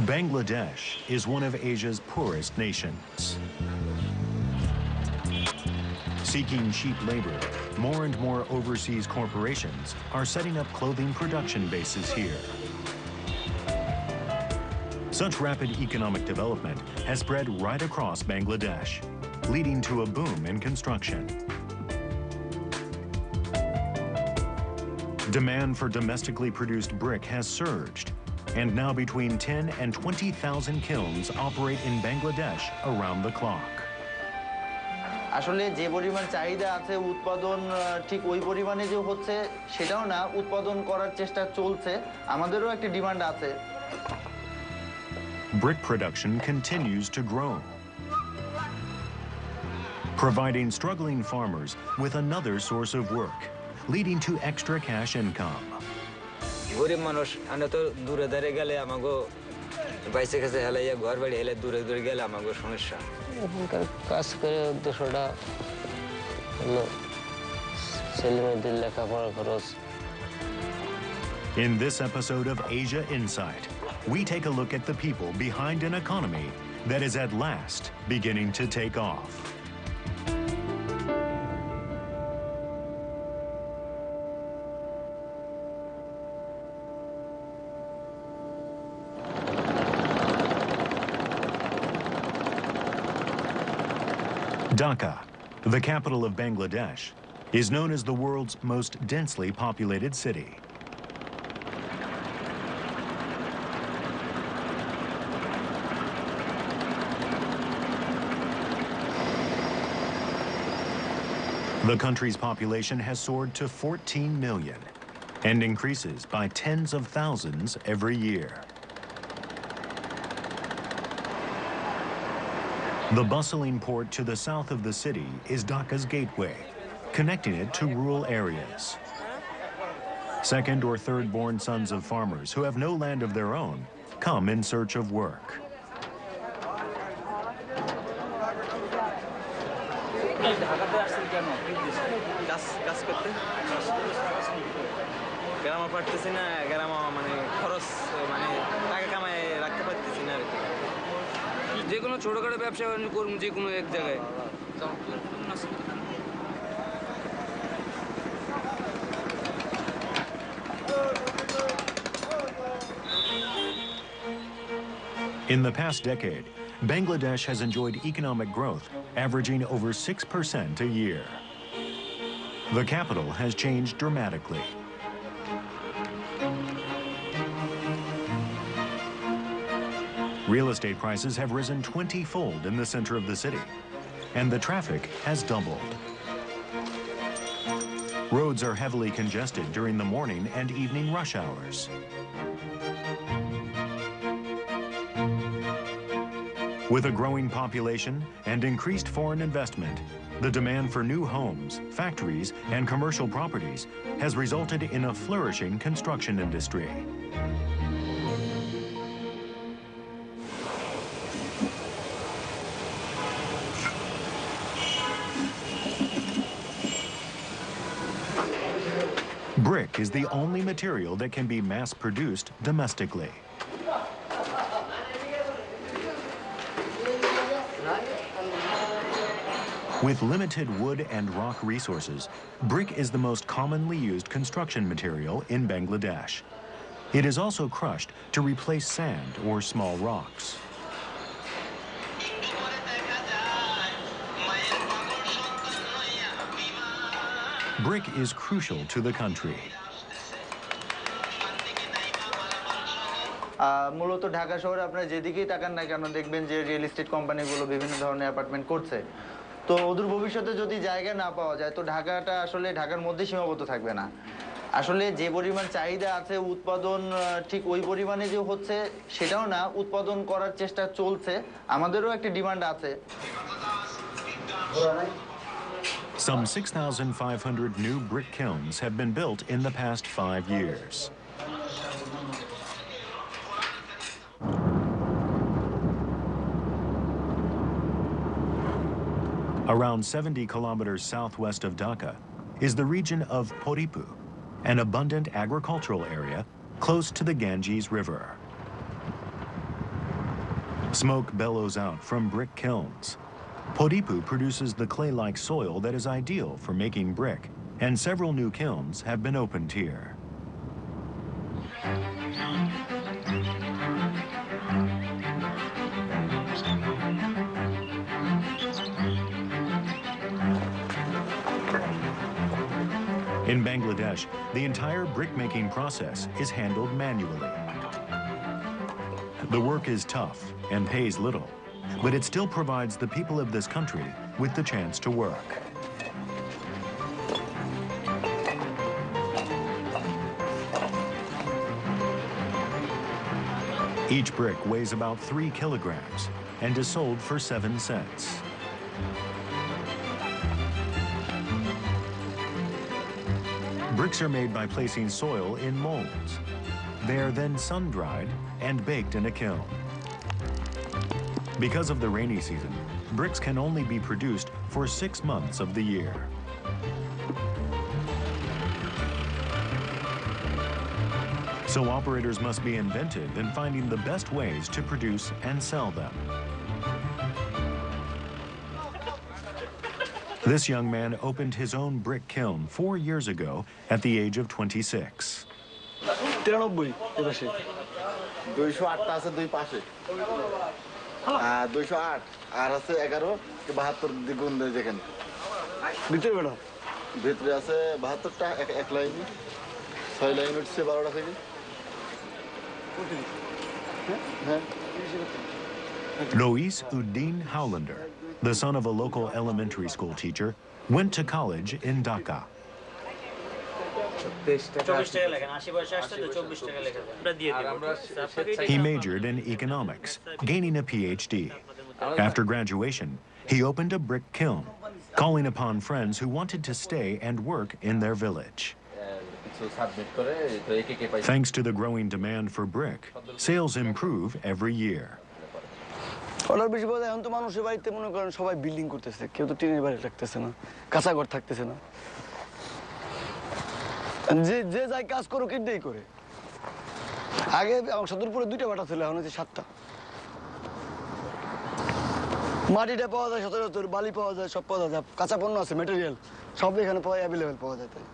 Bangladesh is one of Asia's poorest nations. Seeking cheap labor, more and more overseas corporations are setting up clothing production bases here. Such rapid economic development has spread right across Bangladesh, leading to a boom in construction. Demand for domestically produced brick has surged, and now between 10 and 20,000 kilns operate in Bangladesh around the clock. আসলে যে পরিমাণ চাহিদা আছে উৎপাদন ঠিক ওই পরিমাণে যে হচ্ছে সেটাও না উৎপাদন করার চেষ্টা চলছে আমাদেরও একটা ডিমান্ড আছে Brick production continues to grow, providing struggling farmers with another source of work, leading to extra cash income. গরিব মানুষ আমরা তো দূরে দূরে গেলে আমাগো বাইসে কাছে হেলাইয়া ঘর বাড়ি হেলে দূরে দূরে গেলে আমাগো সমস্যা এখানকার কাজ করে উদ্দেশ্যটা হলো ছেলেমেয়েদের লেখাপড়া খরচ In this episode of Asia Insight, we take a look at the people behind an economy that is at last beginning to take off. Dhaka, the capital of Bangladesh, is known as the world's most densely populated city. The country's population has soared to 14 million and increases by tens of thousands every year. The bustling port to the south of the city is Dhaka's gateway, connecting it to rural areas. Second or third born sons of farmers who have no land of their own come in search of work. যে কোনো ছোটখাটো ব্যবসা করুন যে কোনো এক জায়গায় In the past decade, Bangladesh has enjoyed economic growth averaging over 6% a year. The capital has changed dramatically. Real estate prices have risen 20-fold in the center of the city, and the traffic has doubled. Roads are heavily congested during the morning and evening rush hours. With a growing population and increased foreign investment, the demand for new homes, factories, and commercial properties has resulted in a flourishing construction industry. Brick is the only material that can be mass-produced domestically. With limited wood and rock resources, brick is the most commonly used construction material in Bangladesh. It is also crushed to replace sand or small rocks. Brick is crucial to the country. মূলত ঢাকা শহরে আপনারা যেদিকেই তাকান না কেন দেখবেন যে real estate কোম্পানিগুলো বিভিন্ন ধরনের অ্যাপার্টমেন্ট করছে তো অদূর ভবিষ্যতে যদি জায়গা না পাওয়া যায় তো ঢাকাটা আসলে ঢাকার মধ্যে সীমাবদ্ধ থাকবে না আসলে যে পরিমাণ চাহিদা আছে উৎপাদন ঠিক ওই পরিমাণে যে হচ্ছে সেটাও না উৎপাদন করার চেষ্টা চলছে আমাদেরও একটা ডিমান্ড আছে Some 6,500 new brick kilns have been built in the past 5 years. Around 70 kilometers southwest of Dhaka is the region of Poripu, an abundant agricultural area close to the Ganges River. Smoke bellows out from brick kilns. Poripu produces the clay-like soil that is ideal for making brick, and several new kilns have been opened here. In Bangladesh, the entire brick-making process is handled manually. The work is tough and pays little, but it still provides the people of this country with the chance to work. Each brick weighs about 3 kilograms and is sold for 7 cents. Bricks are made by placing soil in molds. They are then sun-dried and baked in a kiln. Because of the rainy season, bricks can only be produced for 6 months of the year. So operators must be inventive in finding the best ways to produce and sell them. This young man opened his own brick kiln 4 years ago at the age of 26. 93 এপাশে 208 আছে দুই পাশে 208 আর আছে 11 72 দ্বিগুণ দেখেন ভিতরে বেড়া ভিতরে আছে 72টা এক লাইন 6 লাইন উঠছে 12টা থেকে হ্যাঁ Lois Uddin Howlander, the son of a local elementary school teacher, went to college in Dhaka. He majored in economics, gaining a PhD. After graduation, he opened a brick kiln, calling upon friends who wanted to stay and work in their village. Thanks to the growing demand for brick, sales improve every year. Order বেশি পাওয়া যায় এখন তো মানুষের বাড়িতে মনে করেন সবাই বিল্ডিং করতেছে কেউ তো টিনের বাড়ি রাখতেছে না কাঁচা ঘর থাকতেছে না যে যে যাই কাজ করুক এটাই করে আগে সদরপুরে 2টা বাটা ছিল এখন হচ্ছে 7টা মাটিটা পাওয়া যায় সচরাচর বালি পাওয়া যায় সব পাওয়া যায় কাঁচা পণ্য আছে ম্যাটেরিয়াল সব এখানে পাওয়া অ্যাভেলেবেল পাওয়া যায় তাই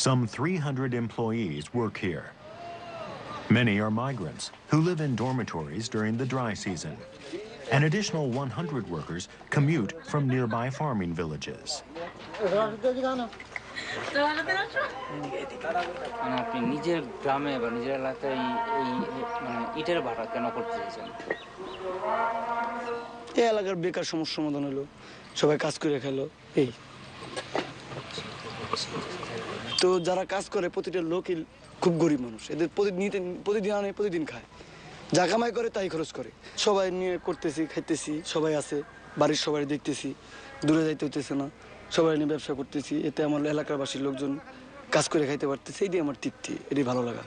Some 300 employees work here. Many are migrants who live in dormitories during the dry season. An additional 100 workers commute from nearby farming villages. আপনি নিজের গ্রামে বা নিজের এলাকায় এই মানে ইটের ভাড়া কেন করতে চাইছেন? এই এলাকার বেকার সমস্যার সমাধান হলো সবাই কাজ করে খেলো এই তো যারা কাজ করে প্রতিটা লোকই খুব গরিব মানুষ এদের প্রতিদিন আনে প্রতিদিন খায় যা কামাই করে তাই খরচ করে সবাই নিয়ে করতেছি খাইতেছি সবাই আছে বাড়ির সবাই দেখতেছি দূরে যাইতে হইতেছে না সবাই নিয়ে ব্যবসা করতেছি এতে আমার এলাকার বাসীর লোকজন কাজ করে খাইতে পারতেছে এই দিয়ে আমার তৃপ্তি এটাই ভালো লাগা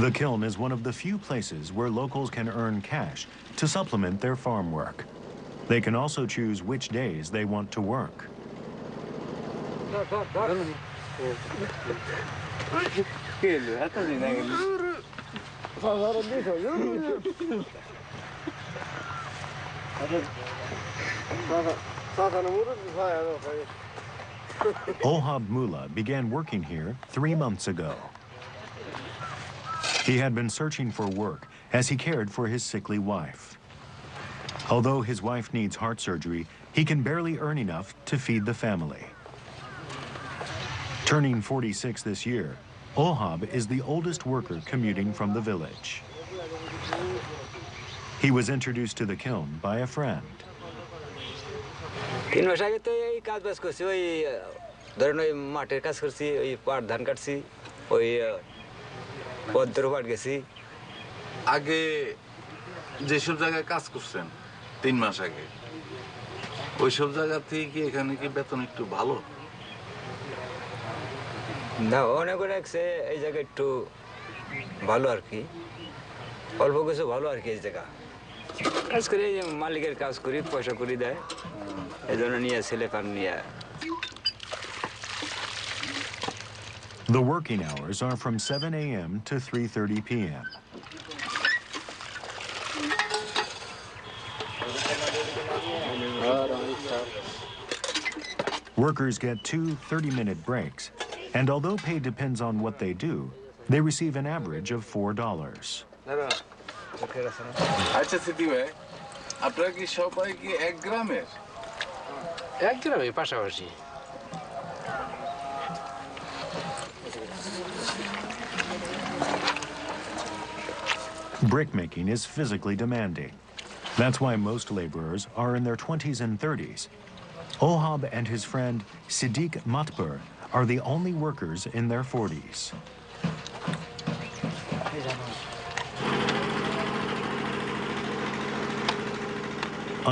The kiln is one of the few places where locals can earn cash to supplement their farm work. They can also choose which days they want to work. Ohab Mullah began working here 3 months ago. He had been searching for work as he cared for his sickly wife. Although his wife needs heart surgery, he can barely earn enough to feed the family. Turning 46 this year, Ohab is the oldest worker commuting from the village. He was introduced to the kiln by a friend. 3 মাস আগে তো এই কাজ বাজ করছি ওই ধরেন ওই মাঠের কাজ করছি ওই পাট ধান কাটছি ওই পদ্মর পাট গেছি আগে যেসব জায়গায় কাজ করছেন 3 মাস আগে ওইসব জায়গা থেকে কি এখানে কি বেতন একটু ভালো না অনেক রাখছে এই জায়গা একটু ভালো আর কি অল্প কিছু ভালো আর কি এই জায়গা কাজ করে এই যে মালিকের কাজ করি পয়সা করি দেয় এই জন্য নিয়ে ছেলে পান নিয়ে The working hours are from 7 a.m. to 3:30 p.m. Workers get 2 30-minute breaks, and although pay depends on what they do, they receive an average of $4. আচ্ছা সিটি ভাই আপনারা কি সবাই কি এক গ্রামের এক গ্রামে পাশাপাশি Brickmaking is physically demanding. That's why most laborers are in their 20s and 30s. Ohab and his friend Siddiq Matbur are the only workers in their 40s.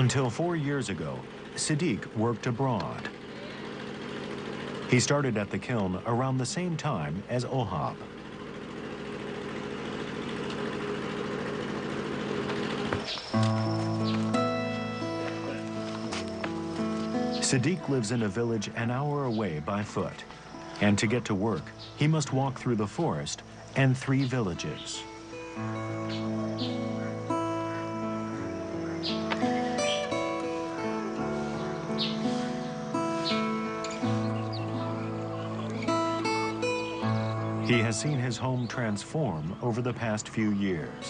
Until 4 years ago, Siddiq worked abroad. He started at the kiln around the same time as Ohab. Siddiq lives in a village an hour away by foot. And to get to work, he must walk through the forest and 3 villages. He has seen his home transform over the past few years.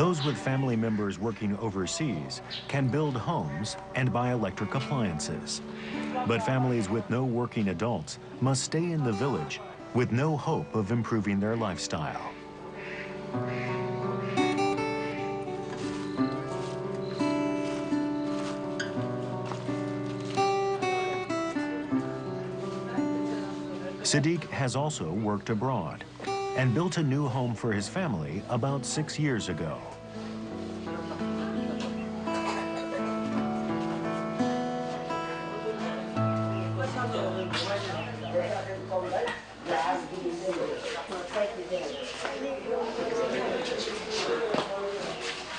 Those with family members working overseas can build homes and buy electric appliances. But families with no working adults must stay in the village with no hope of improving their lifestyle. Siddiq has also worked abroad and built a new home for his family about 6 years ago.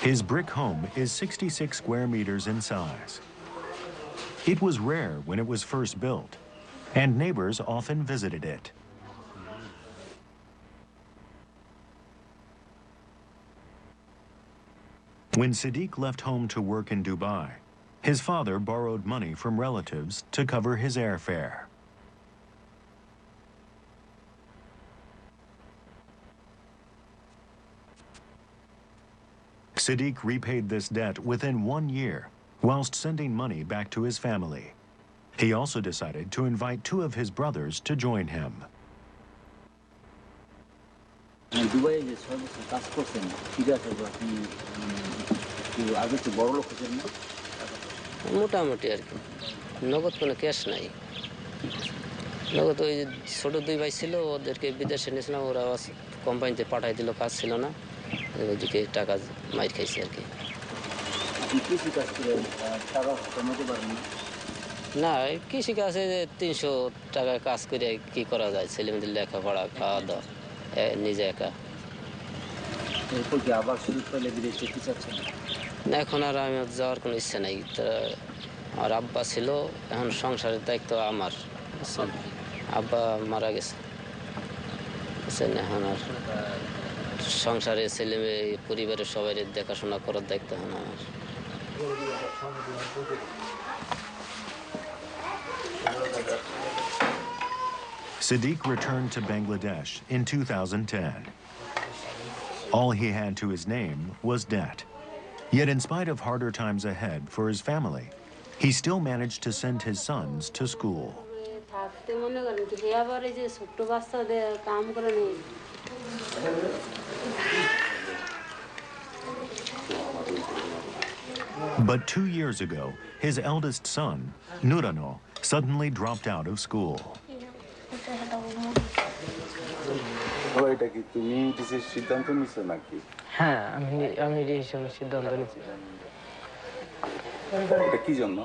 His brick home is 66 square meters in size. It was rare when it was first built, and neighbors often visited it. When Siddiq left home to work in Dubai, his father borrowed money from relatives to cover his airfare. Siddiq repaid this debt within 1 year, whilst sending money back to his family. He also decided to invite 2 of his brothers to join him. দুবাইয়ে যে 6 বছর কাজ করছেন ঠিক আছে আপনি কি আগে তো বড় লোক ছিলেন না মোটামুটি আর কি নগদ কোনো ক্যাশ নাই নগদ ওই ছোট 2 ভাই ছিল ওদেরকে বিদেশে নিয়েছিলাম ওরা কোম্পানিতে পাঠাই দিল কাজ ছিল না ওইদিকে টাকা মাইর খাইছি আর কি কৃষি কাজ করে টাকা কমাতে পারেন না কৃষিকাজে 300 টাকা কাজ করে কি করা যায় ছেলেমেয়েদের লেখাপড়া খাওয়া দাওয়া নিজে একা এরপর কি আবার শুরু করলে বিদেশে কি চাচ্ছেন না এখন আর আমি যাওয়ার কোনো ইচ্ছা নাই আর আব্বা ছিল এখন সংসারের দায়িত্ব আমার আব্বা মারা গেছে এখন আর সংসারে ছেলে মেয়ে পরিবারের সবাই দেখাশোনা করার দায়িত্ব এখন আমার Siddiq returned to Bangladesh in 2010. All he had to his name was debt. Yet in spite of harder times ahead for his family, he still managed to send his sons to school. But 2 years ago, his eldest son, Nurano, suddenly dropped out of school. এটা কি তুমি কিছু সিদ্ধান্ত নিছো নাকি হ্যাঁ আমি এই সিদ্ধান্ত নিয়েছি এটা কি জন্য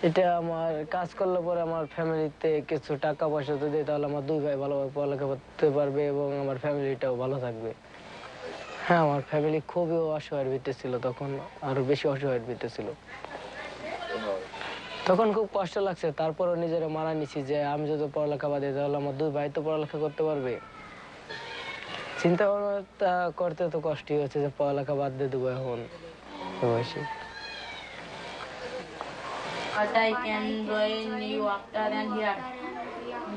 এটা আমার কাজ করলে পরে আমার ফ্যামিলিতে কিছু টাকা পয়সা যদি দেয় তাহলে আমার দুই ভাই ভালোভাবে পড়ালেখা করতে পারবে এবং আমার ফ্যামিলিটাও ভালো থাকবে। হ্যাঁ, আমার ফ্যামিলি খুবই অসহায়ের ভিতরে ছিল, তখন আরো বেশি অসহায়ের ভিতরে ছিল। তখন খুব কষ্ট লাগছে, তারপরও নিজেরা মানা নিছি যে আমি যদি পড়ালেখা বাদ দিই তাহলে আমার দুই ভাই তো পড়ালেখা করতে পারবে। চিন্তা ভাবনা করতে তো কষ্টই হচ্ছে যে পড়ালেখা বাদ দিয়ে দেবো এখন বয়সে। But I can join you after and here.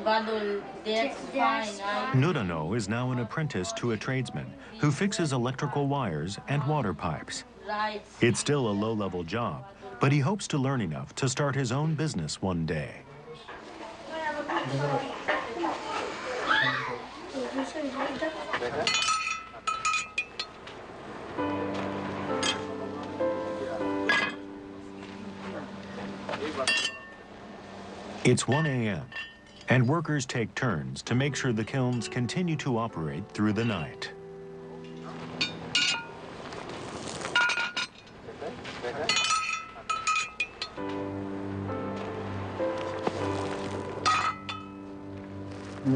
Badul, that's fine. Nurano is now an apprentice to a tradesman who fixes electrical wires and water pipes. Right. It's still a low-level job, but he hopes to learn enough to start his own business one day. It's 1 a.m., and workers take turns to make sure the kilns continue to operate through the night.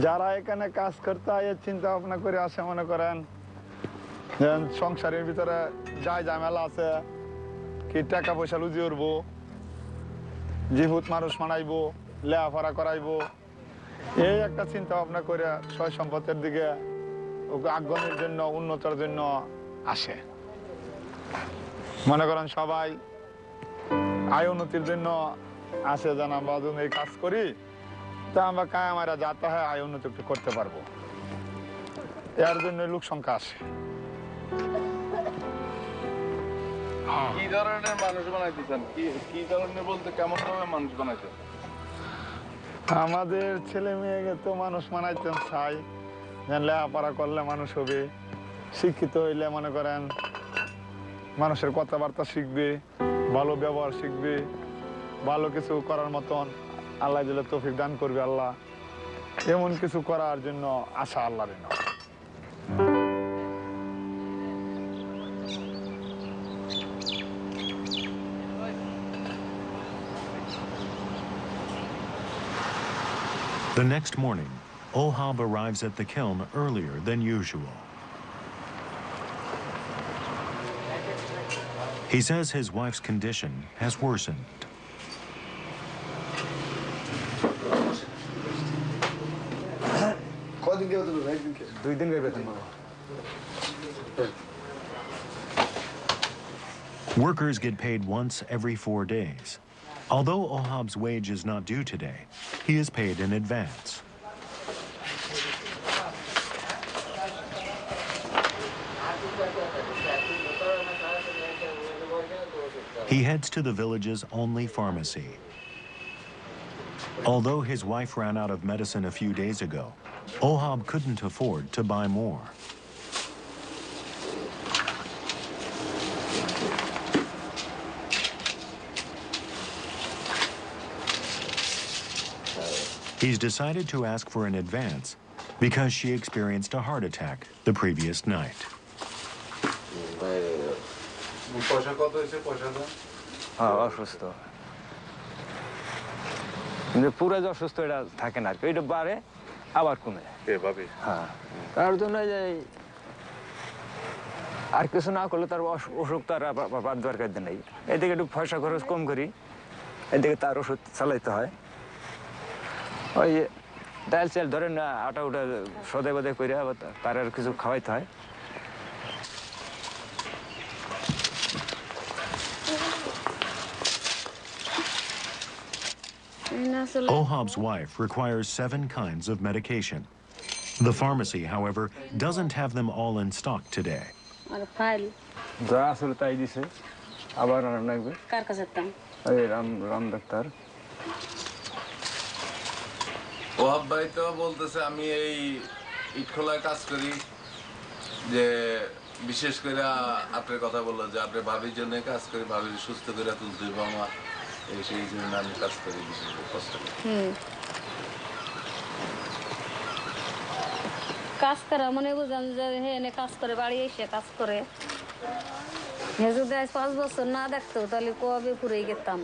যারা এখানে কাজ করতে হয় চিন্তা ভাবনা করে আসে, মনে করেন সংসারের ভিতরে যাই ঝামেলা আছে, কি টাকা পয়সা লুজি উঠবো, জীবুত মানুষ মানাইবো, লেখাপড়া করাইবো, এই একটা চিন্তা ভাবনা করে সয় সম্পদের দিকে আগ্রহের জন্য, উন্নতির জন্য আসে। মনে করেন সবাই আয় উন্নতির জন্য আসে, যেন আমরা এই কাজ করি তা আমরা কায়ামারা যাতে হয় আয় উন্নতি করতে পারবো, এর জন্য লোক সংখ্যা আসে। কি ধরনের মানুষ বানাইতে চান? কি ধরনের বলতে কেমন ভাবে মানুষ বানাইতে? আমাদের ছেলে মেয়েকে তো মানুষ বানাইতে চাই, লেখাপড়া করলে মানুষ হবে, শিক্ষিত হইলে মনে করেন মানুষের কথাবার্তা শিখবে, ভালো ব্যবহার শিখবে, ভালো কিছু করার মতন আল্লাহ দিলে তৌফিক দান করবে আল্লাহ, এমন কিছু করার জন্য আশা আল্লাহর না। The next morning, Ohab arrives at the kiln earlier than usual. He says his wife's condition has worsened. Workers get paid once every 4 days. Although Ohab's wage is not due today, he is paid in advance. He heads to the village's only pharmacy. Although his wife ran out of medicine a few days ago, Ohab couldn't afford to buy more. He's decided to ask for an advance because she experienced a heart attack the previous night. অসুস্থ, কিন্তু পুরো যে অসুস্থ এটা থাকে না, এটা বাড়ে আবার কমে। হ্যাঁ, তার জন্য আর কিছু না করলে তার অসুখ তো আর বাদ দরকার নেই। এদিকে একটু পয়সা খরচ কম করি, এদিকে তার ওষুধ চালাইতে হয়। ওই ডাল চাল ধরেন না, আটা উটা সদাই বাদাই করে আবার তার আর কিছু খাওয়াইতে হয়। Ohab's wife requires 7 kinds of medication. The pharmacy, however, doesn't have them all in stock today. যা আসলে তাই দিছে, আবার আনা লাগবে। কার কাছে যেতাম? এই রাম ডাক্তার। ওহাব ভাই তো বলতেছে আমি এই ইটখোলায় কাজ করি, যে বিশেষ করে আপনার কথা বললো যে আপনার ভাবির জন্য কাজ করি, ভাবির সুস্থ করে তুলতে হবে আমার, এই সেই জন্য আমি কাজ করি, বিশেষ করে কষ্ট করি। কাজ করা মানে বুঝলাম যে এনে কাজ করে, বাড়ি এসে কাজ করে। যদি আজ 5 বছর না দেখতো তাহলে কবে পুরে গেতাম।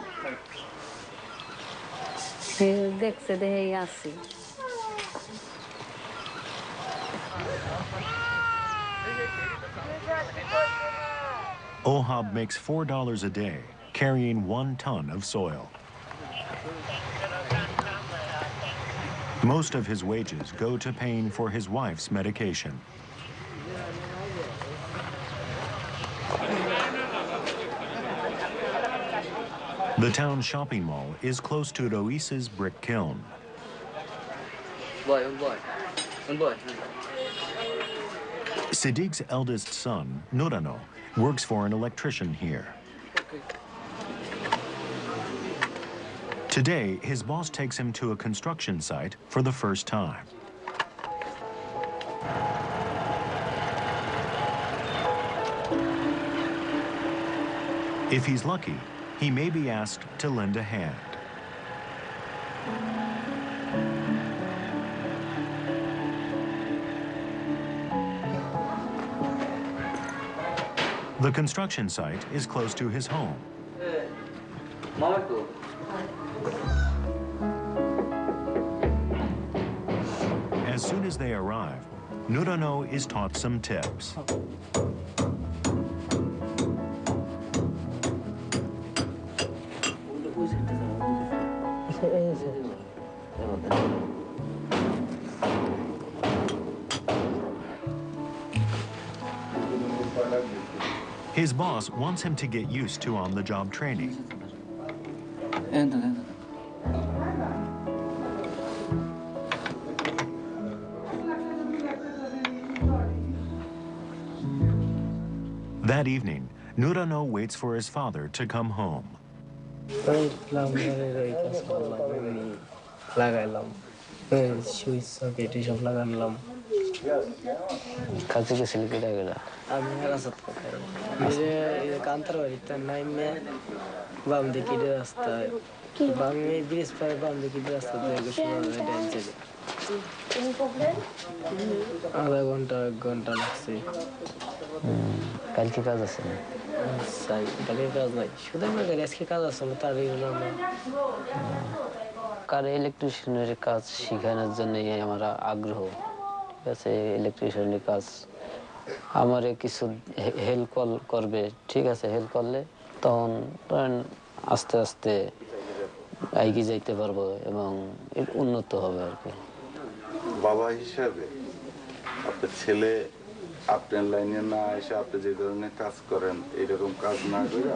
দেখছে দেখেই আসি। Ohab makes $4 a day, carrying 1 ton of soil. Most of his wages go to paying for his wife's medication. The town's shopping mall is close to Rois's brick kiln. Siddiq's eldest son, Nurano, works for an electrician here. Today, his boss takes him to a construction site for the first time. If he's lucky, he may be asked to lend a hand. The construction site is close to his home. As soon as they arrive, Nurano is taught some tips. His boss wants him to get used to on-the-job training. That evening, Nurano waits for his father to come home. কাজে গেছিল কেটা কেটা আমি কান্তার বাড়িতে নাইমে বাম দিকে রাস্তায় বামে ব্রিজ পারে বাম দিকে রাস্তা আধা ঘন্টা 1 ঘন্টা লাগছে কালকে কাজ আছে না কালকে কাজ নাই শুধু আজকে কাজ আছে তার কার ইলেকট্রিশিয়ানের কাজ শেখানোর জন্যই আমার আগ্রহ ঠিক আছে ইলেকট্রিশিয়ানের কাজ আমারে কিছু হেল্প করবে ঠিক আছে হেল্প করলে তখন আস্তে আস্তে এগিয়ে যাইতে পারবো এবং উন্নত হবে আর কি বাবা হিসাবে আপনার ছেলে আপনার লাইনে না এসে আপনি যে ধরনের কাজ করেন এইরকম কাজ না করে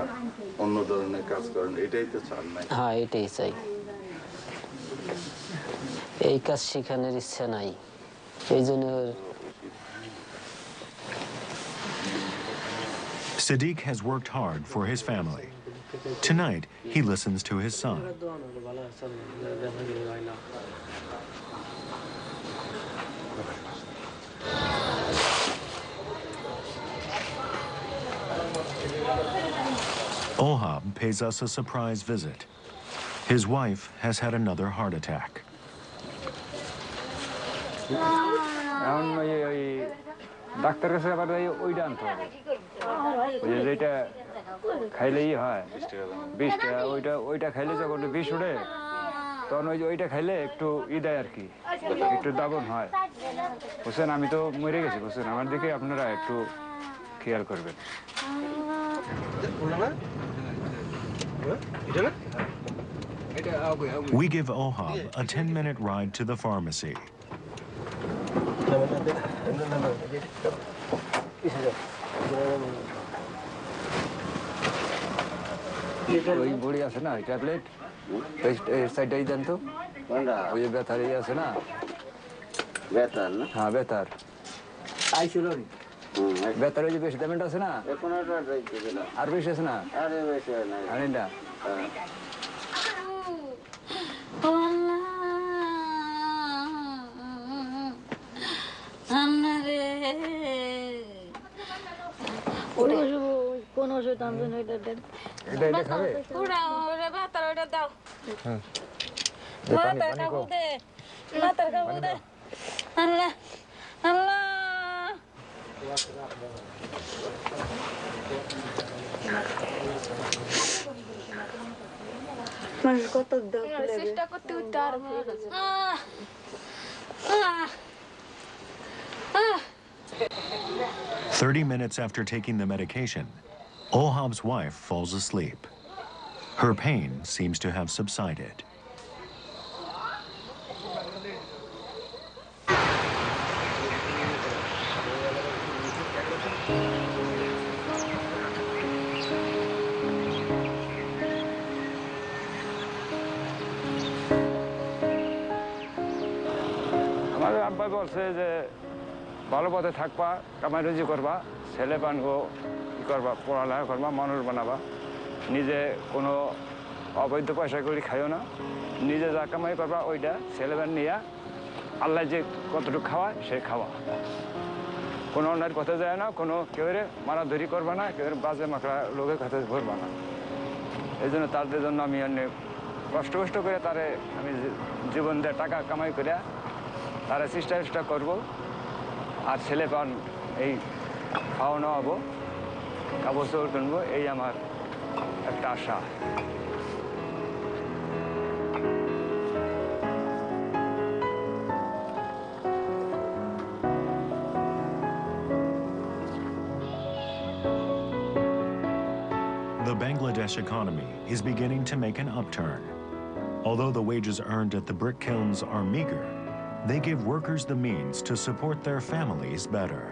অন্য ধরনের কাজ করেন এটাই তো চান না হ্যাঁ এটাই চাই এই কাজ শেখানোর ইচ্ছা নাই এই জন্য Siddiq has worked hard for his family. Tonight, he listens to his son. Ohab pays us a surprise visit. His wife has had another heart attack. ডাক্তারের কাছে আবার ওইটা আনতে হবে যেটা খাইলেই হয় 20 টাকা ওইটা খাইলে যখন বিষ উঠে তখন ওইটা খাইলে একটু দেয় আর কি একটু দাবন হয় বুঝছেন আমি তো মরে গেছি বুঝছেন আমার দিকে আপনারা একটু খেয়াল করবেন We give Ohab a 10-minute ride to the pharmacy. ওই বড়ি আছে না ট্যাবলেট এই সাইডটাই দেন তো ওই যে ব্যথার এই আছে না বেতার না হ্যাঁ ব্যথার আইছিল ব্যথার ওই যে বেশি ট্যাবলেট আছে না আর বেশি আছে না আরে বেশি না আরে না কোন ওষুধ আনবেন ওইটা দেন এটা খাবে ওরা ভাতার ওইটা দাও পানি কো ভাতার খাবো দে আল্লাহ আল্লাহ মানুষ কত দাও চেষ্টা করতে করতে আর ভুলে গেছে 30 minutes after taking the medication, Ohab's wife falls asleep. Her pain seems to have subsided. আমাদের আব্বা বলছে যে ভালো পথে থাকবা, কামাই রুজি করবা, ছেলে পানগো ই করবা, পড়ালেখা করবা, মানুষ বানাবা, নিজে কোনো অবৈধ পয়সা করে খাইও না, নিজে যা কামাই করবা ওইটা ছেলেবেন নিয়ে আল্লাহ যে কতটুকু খাওয়ায় সে খাওয়া, কোনো অন্যায়ের কথা যায় না, কোনো কেউ মারাধরি করবা না, কেউ বাজে মাকড়া লোকের কাছে ঘুরবা না। এই জন্য তাদের জন্য আমি অনেক কষ্ট করে তারে আমি জীবন দিয়ে টাকা কামাই করে তারা চেষ্টা করবো, আর ছেলে পান এই খাওয়ানো হবো, কাপড় চোপড় কিনবো, এই আমার একটা আশা। The Bangladesh economy is beginning to make an upturn. Although the wages earned at the brick kilns are meager, they give workers the means to support their families better.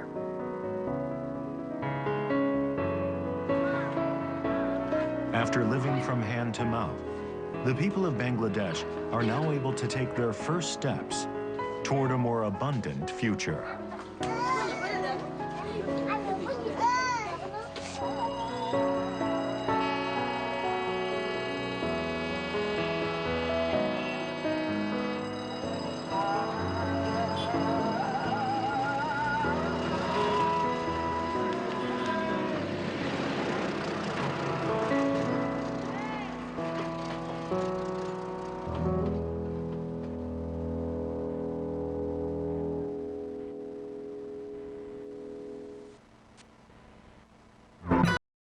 After living from hand to mouth, the people of Bangladesh are now able to take their first steps toward a more abundant future.